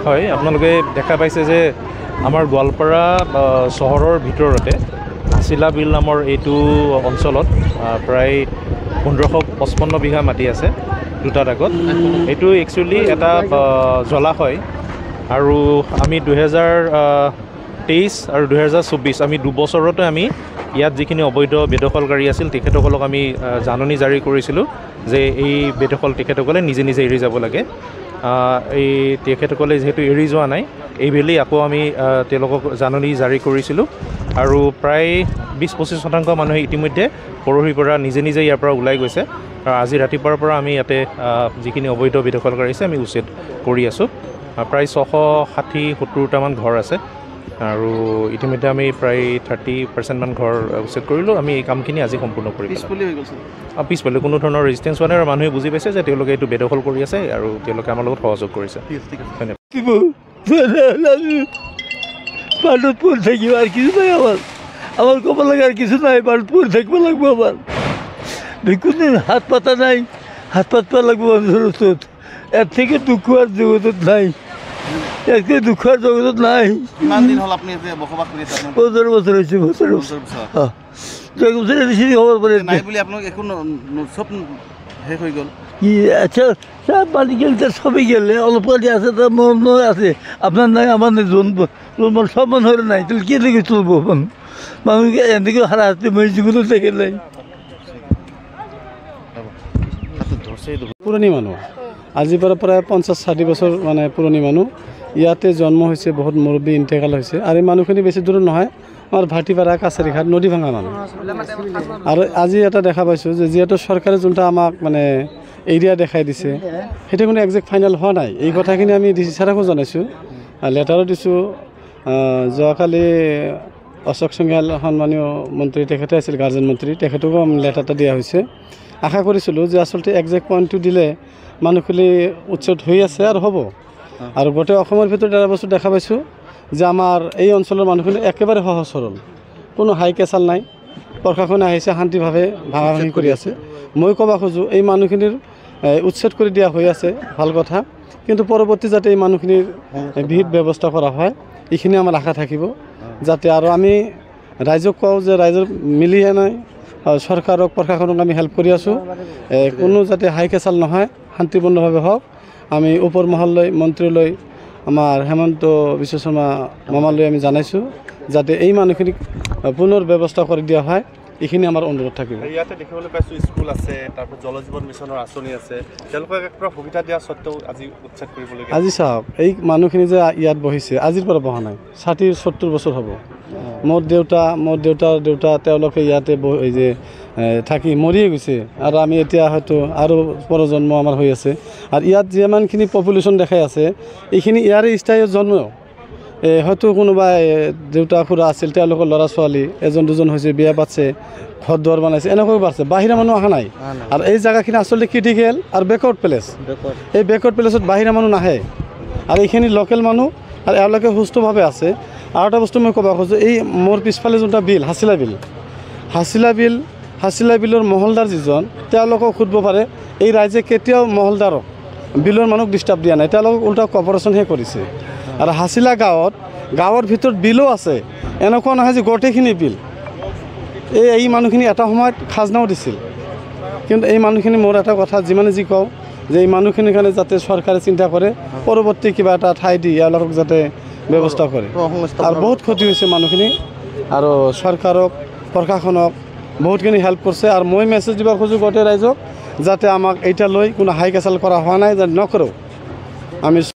হয় আপোনালোকে দেখা পাইছে যে আমাৰ গোৱালপাৰা চহৰৰ ভিতৰতে আছিলা বিল নামৰ এইটো অঞ্চলত প্ৰায় 1555 বিঘা মাটি আছে দুটা দাগত। এইটো একচুৱেলি এটা জলাশয় আৰু আমি 2023 আৰু 2024 আমি দুবছৰতে আমি ইয়াত যিখিনি অবৈধ বেদখলকাৰী আছিল তেখেতসকলক আমি জাননী জাৰি কৰিছিলোঁ যে এই বেদখল তেখেতসকলে নিজে নিজে এৰি যাব লাগে। এই তেখেতসকলে যেহেতু এৰি যোৱা নাই এইবেলি আকৌ আমি তেওঁলোকক জাননী জাৰি কৰিছিলোঁ আৰু প্ৰায় 20-25% মানুহে ইতিমধ্যে পৰহিৰ পৰা নিজে নিজে ইয়াৰ পৰা ওলাই গৈছে আৰু আজি ৰাতিপুৱাৰ পৰা আমি ইয়াতে যিখিনি অবৈধ বেদখলকাৰী আছে আমি উচ্ছেদ কৰি আছোঁ। প্ৰায় 660-70টামান ঘৰ আছে আৰু ইতিমধ্যে আমি প্ৰায় 30% মান ঘৰ উচ্ছেদ কৰিলোঁ। আমি এই কামখিনি আজি সম্পূৰ্ণ কৰি পিছফালে কোনো ধৰণৰ ৰেজিষ্টেঞ্চ হোৱা নাই আৰু মানুহে বুজি পাইছে যে তেওঁলোকে এইটো বেদখল কৰি আছে আৰু তেওঁলোকে আমাৰ লগত সহযোগ কৰিছে। পাণ্ডুপুর থাকিব আর কিছু নাই আমার কপাল লাগে আর কিছু নাই পাণ্ডুপুর থাকবো লাগবো আমার কোনদিন হাত পাতা নাই হাত পাতবা লাগবো মানুষের ওষুধ এর থেকে দুঃখ আর জগতত নাই একে দুঃখ আর জগতত নাই। কিমান দিন হল আপনি বসবাস কৰি আছে? 15 বছর হয়েছে বছর খবর পড়ে নাই বলে আপনার একো সব শেষ হয়ে গেল কি আচ্ছা সব বাড়ি গেলে তো সবই গেলে অল্প কাটি আছে তো মনে আছে আপনার নাই আমার নাই জন সব মানুষের নাই তাহলে কে থেকে চলবো মানুষকে এদিকে হারা হাতে মরিচিগুলো দেখে নাই। পুৰণি মানুহ আজিৰ পৰা প্ৰায় 50-60 বছৰ মানে পুৰণি মানুহ ইয়াতে জন্ম হৈছে বহুত মুৰব্বী ইণ্টেকাল হৈছে আৰু এই মানুহখিনি বেছি দূৰ নহয় আমাৰ ভাটিপাৰা কাছাৰীঘাট নদী ভাঙা মানুহ। আৰু আজি এটা দেখা পাইছোঁ যে যিহেতু চৰকাৰে যোনটা আমাক মানে এৰিয়া দেখাই দিছে সেইটো কোনো একজেক্ট ফাইনেল হোৱা নাই। এই কথাখিনি আমি ডি চি ছাৰকো জনাইছোঁ লেটাৰো দিছোঁ। যোৱাকালি অশোক সিংহাল সন্মানীয় মন্ত্ৰী তেখেতে আছিল গাৰ্জেন মন্ত্ৰী তেখেতকো লেটাৰ এটা দিয়া হৈছে। আশা কৰিছিলোঁ যে আচলতে একজেক্ট পইণ্টটো দিলে মানুহখিনি উচ্ছেদ হৈ আছে আৰু হ'ব। আৰু গোটেই অসমৰ ভিতৰত এটা বস্তু দেখা পাইছোঁ যে আমাৰ এই অঞ্চলৰ মানুহখিনি একেবাৰে সহজ সৰল, কোনো হাই কেচাল নাই। প্ৰশাসনে আহিছে শান্তিভাৱে ভাঙা ভাঙি কৰি আছে। মই ক'ব খোজোঁ এই মানুহখিনিৰ উচ্ছেদ কৰি দিয়া হৈ আছে ভাল কথা, কিন্তু পৰৱৰ্তী যাতে এই মানুহখিনিৰ বিহিত ব্যৱস্থা কৰা হয় এইখিনি আমাৰ আশা থাকিব যাতে। আৰু আমি ৰাইজক কওঁ যে ৰাইজৰ মিলিহে নাই চৰকাৰক প্ৰশাসনক আমি হেল্প কৰি আছোঁ, কোনো যাতে হাই কেচাল নহয় শান্তিপূৰ্ণভাৱে হওক। আমি ওপৰ মহললৈ মন্ত্ৰীলৈ আমাৰ হেমন্ত বিশ্ব শৰ্মা মামালৈ আমি জনাইছোঁ যাতে এই মানুহখিনিক পুনৰ ব্যৱস্থা কৰি দিয়া হয়। এইখিনি আমাৰ অনুৰোধ থাকিব। ইয়াতে দেখিবলৈ পাইছোঁ স্কুল আছে, তাৰপৰা জল জীৱন মিছনৰ আঁচনি আছে, তেওঁলোকক একটা সুবিধা দিয়া স্বত্তেও আজি উচ্ছেদ কৰিবলগীয়া। আজি চাওক এই মানুহখিনি যে ইয়াত বহিছে আজিৰ পৰা বহা নাই, 60-70 বছৰ হ'ব। মোৰ দেউতাৰ দেউতা তেওঁলোকে ইয়াতে এই যে থাকি মৰিয়ে গৈছে আৰু আমি এতিয়া হয়তো আৰু প্ৰজন্ম আমাৰ হৈ আছে। আৰু ইয়াত যিমানখিনি পপুলেশ্যন দেখাই আছে এইখিনি ইয়াৰে স্থায়ী জন্ম। হয়তো কোনোবা দেউতা খুৰা আছিল তেওঁলোকৰ ল'ৰা ছোৱালী এজন দুজন হৈছে, বিয়া পাতিছে, ঘৰ দুৱাৰ বনাইছে, এনেকৈ পাতিছে, বাহিৰা মানুহ অহা নাই। আৰু এই জেগাখিনি আচলতে ক্ৰিটিকেল আৰু বেকৱাৰ্ড প্লেচ। এই বেকৱাৰ্ড প্লেচত বাহিৰা মানুহ নাহে আৰু এইখিনি লোকেল মানুহ আৰু এওঁলোকে সুস্থভাৱে আছে। আৰু এটা বস্তু মই ক'ব খোজোঁ, এই মোৰ পিছফালে যোনটা বিল হাছিলা বিলৰ মহলদাৰ যিজন তেওঁলোকক সুধিব পাৰে এই ৰাইজে কেতিয়াও মহলদাৰক বিলৰ মানুহক ডিষ্টাৰ্ব দিয়া নাই, তেওঁলোকক উল্টা কপাৰেশ্যনহে কৰিছে। আৰু হাছিলা গাঁৱৰ ভিতৰত বিলো আছে, এনেকুৱা নহয় যে গোটেইখিনি বিল। এই মানুহখিনি এটা সময়ত খাজনাও দিছিল, কিন্তু এই মানুহখিনি মোৰ এটা কথা যিমানে যি কওঁ যে এই মানুহখিনিৰ কাৰণে যাতে চৰকাৰে চিন্তা কৰে পৰৱৰ্তী কিবা এটা ঠাই দি এওঁলোকক যাতে ব্যৱস্থা কৰে। আৰু বহুত ক্ষতি হৈছে মানুহখিনি আৰু চৰকাৰক প্ৰশাসনক বহুতখিনি হেল্প কৰিছে। আৰু মই মেছেজ দিব খোজোঁ গোটেই ৰাইজক যাতে আমাক এইটা লৈ কোনো হাই কেচাল কৰা হোৱা নাই, যাতে নকৰোঁ আমি।